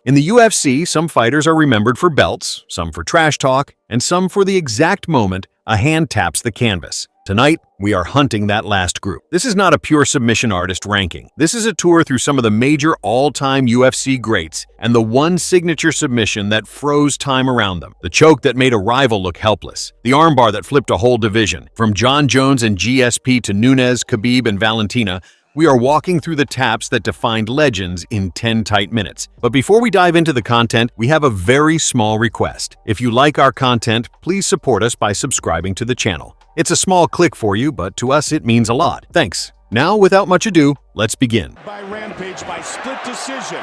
In the UFC, some fighters are remembered for belts, some for trash talk, and some for the exact moment a hand taps the canvas. Tonight, we are hunting that last group. This is not a pure submission artist ranking. This is a tour through some of the major all-time UFC greats and the one signature submission that froze time around them. The choke that made a rival look helpless. The armbar that flipped a whole division. From Jon Jones and GSP to Nunes, Khabib, and Valentina, we are walking through the taps that defined legends in 10 tight minutes. But before we dive into the content, we have a very small request. If you like our content, please support us by subscribing to the channel. It's a small click for you, but to us it means a lot. Thanks. Now, without much ado, let's begin. By Rampage by split decision.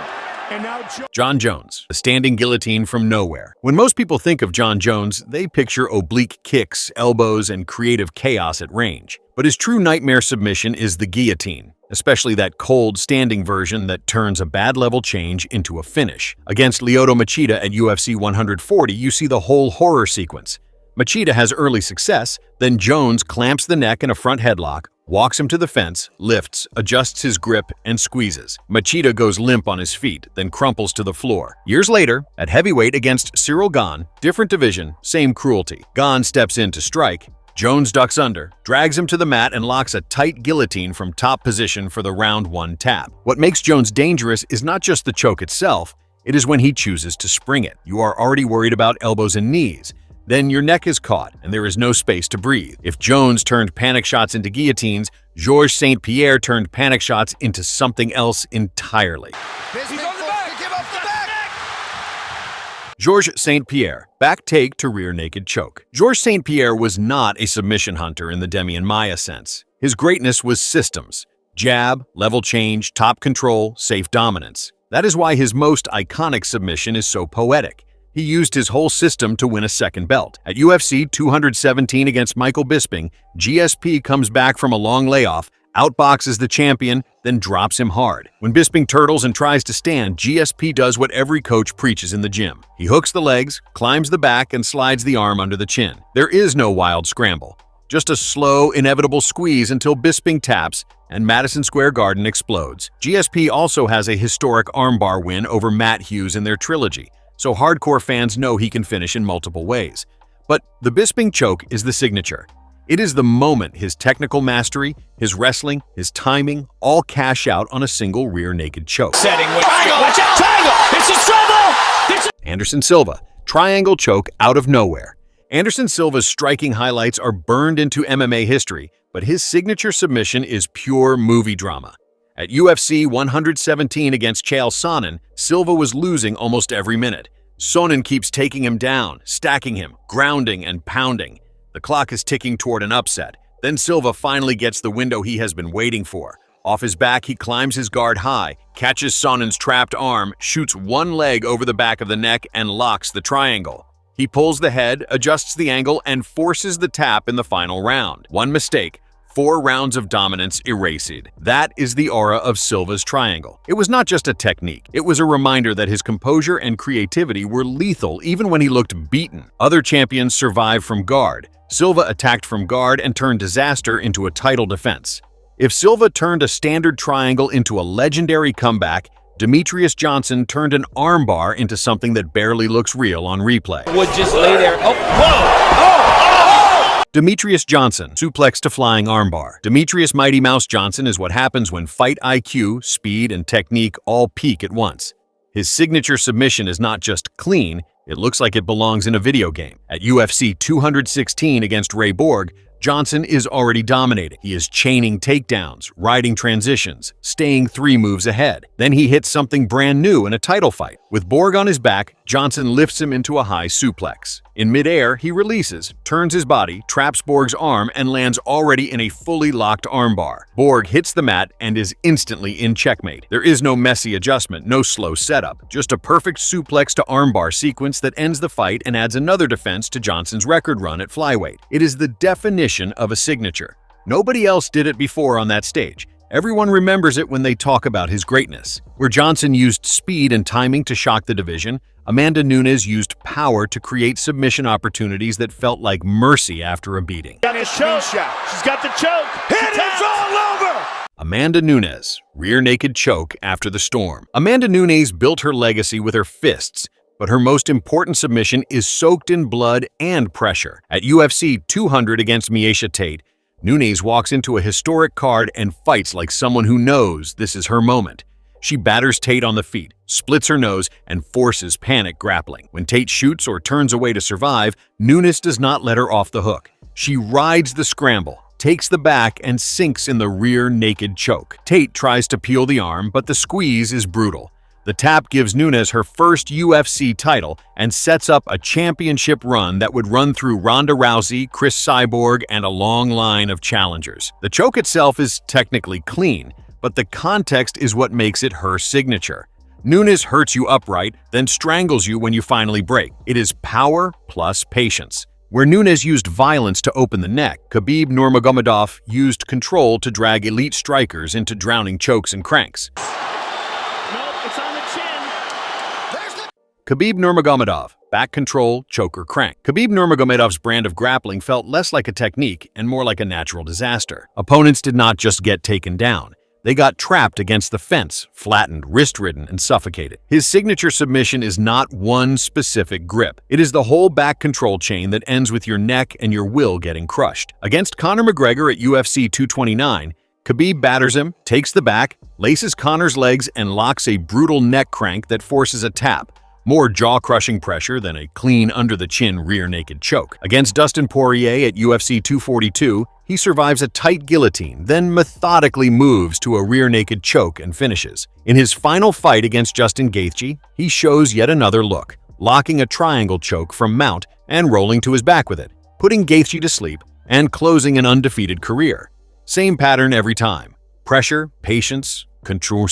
And now Jon Jones, a standing guillotine from nowhere. When most people think of Jon Jones, they picture oblique kicks, elbows, and creative chaos at range. But his true nightmare submission is the guillotine, especially that cold, standing version that turns a bad level change into a finish. Against Lyoto Machida at UFC 140, you see the whole horror sequence. Machida has early success, then Jones clamps the neck in a front headlock, walks him to the fence, lifts, adjusts his grip, and squeezes. Machida goes limp on his feet, then crumples to the floor. Years later, at heavyweight against Ciryl Gane, different division, same cruelty. Gane steps in to strike. Jones ducks under, drags him to the mat, and locks a tight guillotine from top position for the round 1 tap. What makes Jones dangerous is not just the choke itself, it is when he chooses to spring it. You are already worried about elbows and knees. Then your neck is caught, and there is no space to breathe. If Jones turned panic shots into guillotines, Georges St-Pierre turned panic shots into something else entirely. He's on the back. Give up the back. Georges St-Pierre, back take to rear naked choke. Georges St-Pierre was not a submission hunter in the Demian Maia sense. His greatness was systems. Jab, level change, top control, safe dominance. That is why his most iconic submission is so poetic. He used his whole system to win a second belt. At UFC 217 against Michael Bisping, GSP comes back from a long layoff, outboxes the champion, then drops him hard. When Bisping turtles and tries to stand, GSP does what every coach preaches in the gym. He hooks the legs, climbs the back, and slides the arm under the chin. There is no wild scramble. Just a slow, inevitable squeeze until Bisping taps and Madison Square Garden explodes. GSP also has a historic armbar win over Matt Hughes in their trilogy, so hardcore fans know he can finish in multiple ways. But the Bisping choke is the signature. It is the moment his technical mastery, his wrestling, his timing, all cash out on a single rear naked choke. Setting with watch out, triangle! It's a trouble! Anderson Silva, triangle choke out of nowhere. Anderson Silva's striking highlights are burned into MMA history, but his signature submission is pure movie drama. At UFC 117 against Chael Sonnen, Silva was losing almost every minute. Sonnen keeps taking him down, stacking him, grounding and pounding. The clock is ticking toward an upset. Then Silva finally gets the window he has been waiting for. Off his back, he climbs his guard high, catches Sonnen's trapped arm, shoots one leg over the back of the neck, and locks the triangle. He pulls the head, adjusts the angle, and forces the tap in the final round. One mistake. 4 rounds of dominance erased. That is the aura of Silva's triangle. It was not just a technique. It was a reminder that his composure and creativity were lethal even when he looked beaten. Other champions survived from guard. Silva attacked from guard and turned disaster into a title defense. If Silva turned a standard triangle into a legendary comeback, Demetrius Johnson turned an armbar into something that barely looks real on replay. Would just lay there. Oh, whoa! Demetrius Johnson, suplex to flying armbar. Demetrius Mighty Mouse Johnson is what happens when fight IQ, speed, and technique all peak at once. His signature submission is not just clean, it looks like it belongs in a video game. At UFC 216 against Ray Borg, Johnson is already dominating. He is chaining takedowns, riding transitions, staying 3 moves ahead. Then he hits something brand new in a title fight. With Borg on his back, Johnson lifts him into a high suplex. In midair, he releases, turns his body, traps Borg's arm, and lands already in a fully locked armbar. Borg hits the mat and is instantly in checkmate. There is no messy adjustment, no slow setup, just a perfect suplex to armbar sequence that ends the fight and adds another defense to Johnson's record run at flyweight. It is the definition of a signature. Nobody else did it before on that stage. Everyone remembers it when they talk about his greatness. Where Johnson used speed and timing to shock the division, Amanda Nunes used power to create submission opportunities that felt like mercy after a beating. Got the choke. She's got the choke. It is all over! Amanda Nunes, rear naked choke after the storm. Amanda Nunes built her legacy with her fists, but her most important submission is soaked in blood and pressure. At UFC 200 against Miesha Tate, Nunes walks into a historic card and fights like someone who knows this is her moment. She batters Tate on the feet, splits her nose, and forces panic grappling. When Tate shoots or turns away to survive, Nunes does not let her off the hook. She rides the scramble, takes the back, and sinks in the rear naked choke. Tate tries to peel the arm, but the squeeze is brutal. The tap gives Nunes her first UFC title and sets up a championship run that would run through Ronda Rousey, Chris Cyborg, and a long line of challengers. The choke itself is technically clean, but the context is what makes it her signature. Nunes hurts you upright, then strangles you when you finally break. It is power plus patience. Where Nunes used violence to open the neck, Khabib Nurmagomedov used control to drag elite strikers into drowning chokes and cranks. It's on the chin. Khabib Nurmagomedov, back control, choker crank. Khabib Nurmagomedov's brand of grappling felt less like a technique and more like a natural disaster. Opponents did not just get taken down. They got trapped against the fence, flattened, wrist-ridden, and suffocated. His signature submission is not one specific grip. It is the whole back control chain that ends with your neck and your will getting crushed. Against Conor McGregor at UFC 229, Khabib batters him, takes the back, laces Conor's legs, and locks a brutal neck crank that forces a tap. More jaw-crushing pressure than a clean under-the-chin rear-naked choke. Against Dustin Poirier at UFC 242, he survives a tight guillotine, then methodically moves to a rear-naked choke and finishes. In his final fight against Justin Gaethje, he shows yet another look, locking a triangle choke from mount and rolling to his back with it, putting Gaethje to sleep and closing an undefeated career. Same pattern every time. Pressure, patience, control,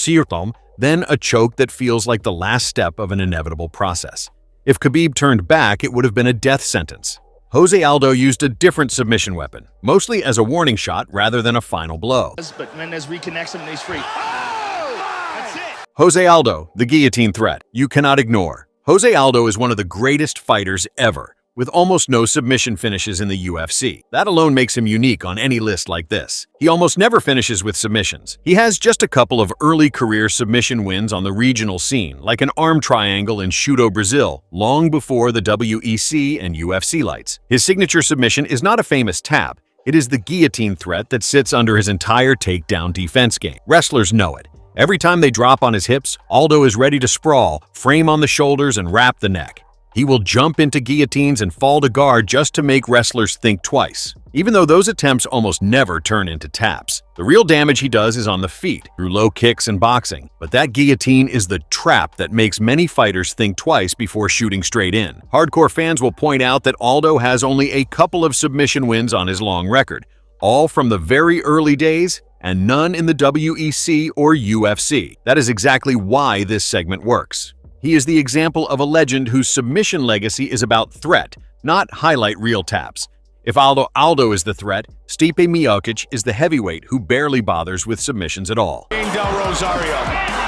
then a choke that feels like the last step of an inevitable process. If Khabib turned back, it would have been a death sentence. Jose Aldo used a different submission weapon, mostly as a warning shot rather than a final blow. But Mendes reconnects him and he's free. Oh! That's it! Jose Aldo, the guillotine threat, you cannot ignore. Jose Aldo is one of the greatest fighters ever, with almost no submission finishes in the UFC. That alone makes him unique on any list like this. He almost never finishes with submissions. He has just a couple of early career submission wins on the regional scene, like an arm triangle in Shudo, Brazil, long before the WEC and UFC lights. His signature submission is not a famous tap. It is the guillotine threat that sits under his entire takedown defense game. Wrestlers know it. Every time they drop on his hips, Aldo is ready to sprawl, frame on the shoulders, and wrap the neck. He will jump into guillotines and fall to guard just to make wrestlers think twice, even though those attempts almost never turn into taps. The real damage he does is on the feet, through low kicks and boxing, but that guillotine is the trap that makes many fighters think twice before shooting straight in. Hardcore fans will point out that Aldo has only a couple of submission wins on his long record, all from the very early days and none in the WEC or UFC. That is exactly why this segment works. He is the example of a legend whose submission legacy is about threat, not highlight reel taps. If Aldo is the threat, Stipe Miocic is the heavyweight who barely bothers with submissions at all. Del Rosario.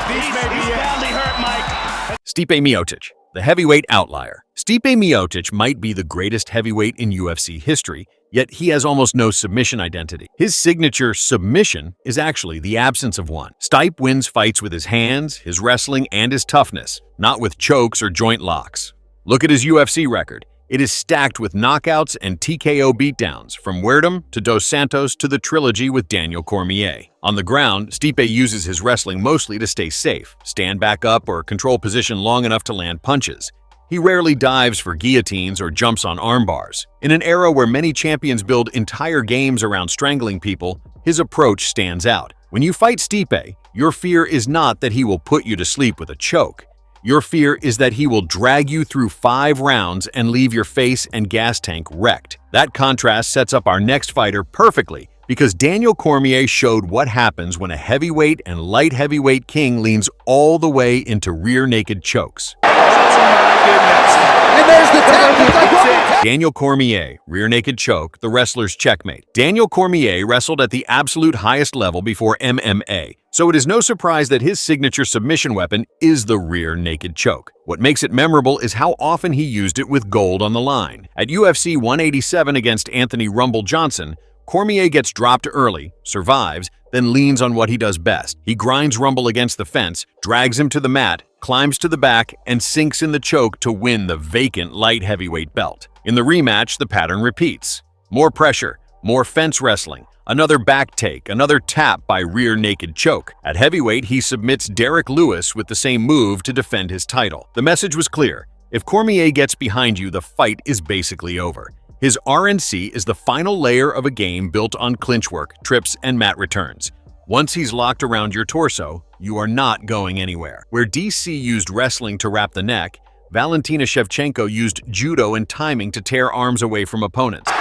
He's badly hurt, Mike. Stipe Miocic, the heavyweight outlier. Stipe Miocic might be the greatest heavyweight in UFC history, yet he has almost no submission identity. His signature submission is actually the absence of one. Stipe wins fights with his hands, his wrestling, and his toughness, not with chokes or joint locks. Look at his UFC record. It is stacked with knockouts and TKO beatdowns, from Werdum to Dos Santos to the trilogy with Daniel Cormier. On the ground, Stipe uses his wrestling mostly to stay safe, stand back up, or control position long enough to land punches. He rarely dives for guillotines or jumps on armbars. In an era where many champions build entire games around strangling people, his approach stands out. When you fight Stipe, your fear is not that he will put you to sleep with a choke. Your fear is that he will drag you through 5 rounds and leave your face and gas tank wrecked. That contrast sets up our next fighter perfectly, because Daniel Cormier showed what happens when a heavyweight and light heavyweight king leans all the way into rear naked chokes. And there's the tap. Daniel Cormier, rear naked choke, the wrestler's checkmate. Daniel Cormier wrestled at the absolute highest level before MMA, so it is no surprise that his signature submission weapon is the rear naked choke. What makes it memorable is how often he used it with gold on the line. At UFC 187 against Anthony "Rumble" Johnson, Cormier gets dropped early, survives, then leans on what he does best. He grinds Rumble against the fence, drags him to the mat, climbs to the back, and sinks in the choke to win the vacant light heavyweight belt. In the rematch, the pattern repeats. More pressure, more fence wrestling, another back take, another tap by rear naked choke. At heavyweight, he submits Derek Lewis with the same move to defend his title. The message was clear. If Cormier gets behind you, the fight is basically over. His RNC is the final layer of a game built on clinch work, trips, and mat returns. Once he's locked around your torso, you are not going anywhere. Where DC used wrestling to wrap the neck, Valentina Shevchenko used judo and timing to tear arms away from opponents.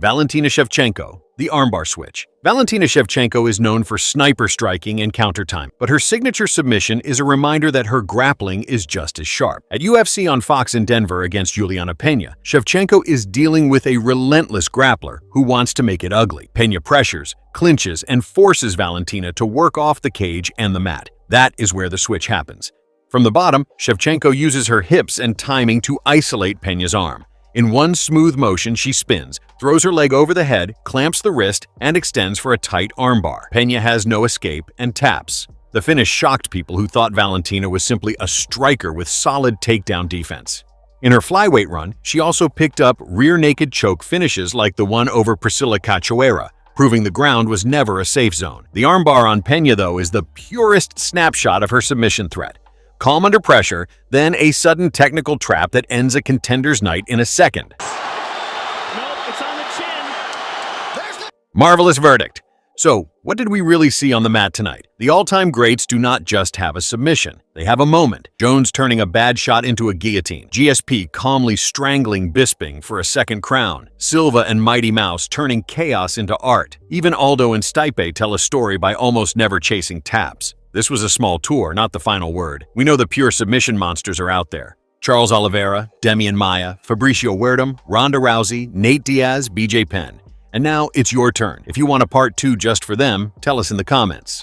Valentina Shevchenko, the armbar switch. Valentina Shevchenko is known for sniper striking and counter time, but her signature submission is a reminder that her grappling is just as sharp. At UFC on Fox in Denver against Juliana Pena, Shevchenko is dealing with a relentless grappler who wants to make it ugly. Pena pressures, clinches, and forces Valentina to work off the cage and the mat. That is where the switch happens. From the bottom, Shevchenko uses her hips and timing to isolate Pena's arm. In one smooth motion, she spins, throws her leg over the head, clamps the wrist, and extends for a tight armbar. Pena has no escape and taps. The finish shocked people who thought Valentina was simply a striker with solid takedown defense. In her flyweight run, she also picked up rear naked choke finishes like the one over Priscilla Cachoeira, proving the ground was never a safe zone. The armbar on Pena, though, is the purest snapshot of her submission threat. Calm under pressure, then a sudden technical trap that ends a contender's night in a second. Nope, it's on the chin. Marvelous verdict. So, what did we really see on the mat tonight? The all-time greats do not just have a submission. They have a moment. Jones turning a bad shot into a guillotine. GSP calmly strangling Bisping for a second crown. Silva and Mighty Mouse turning chaos into art. Even Aldo and Stipe tell a story by almost never chasing taps. This was a small tour, not the final word. We know the pure submission monsters are out there. Charles Oliveira, Demian Maia, Fabricio Werdum, Ronda Rousey, Nate Diaz, BJ Penn. And now it's your turn. If you want a part 2 just for them, tell us in the comments.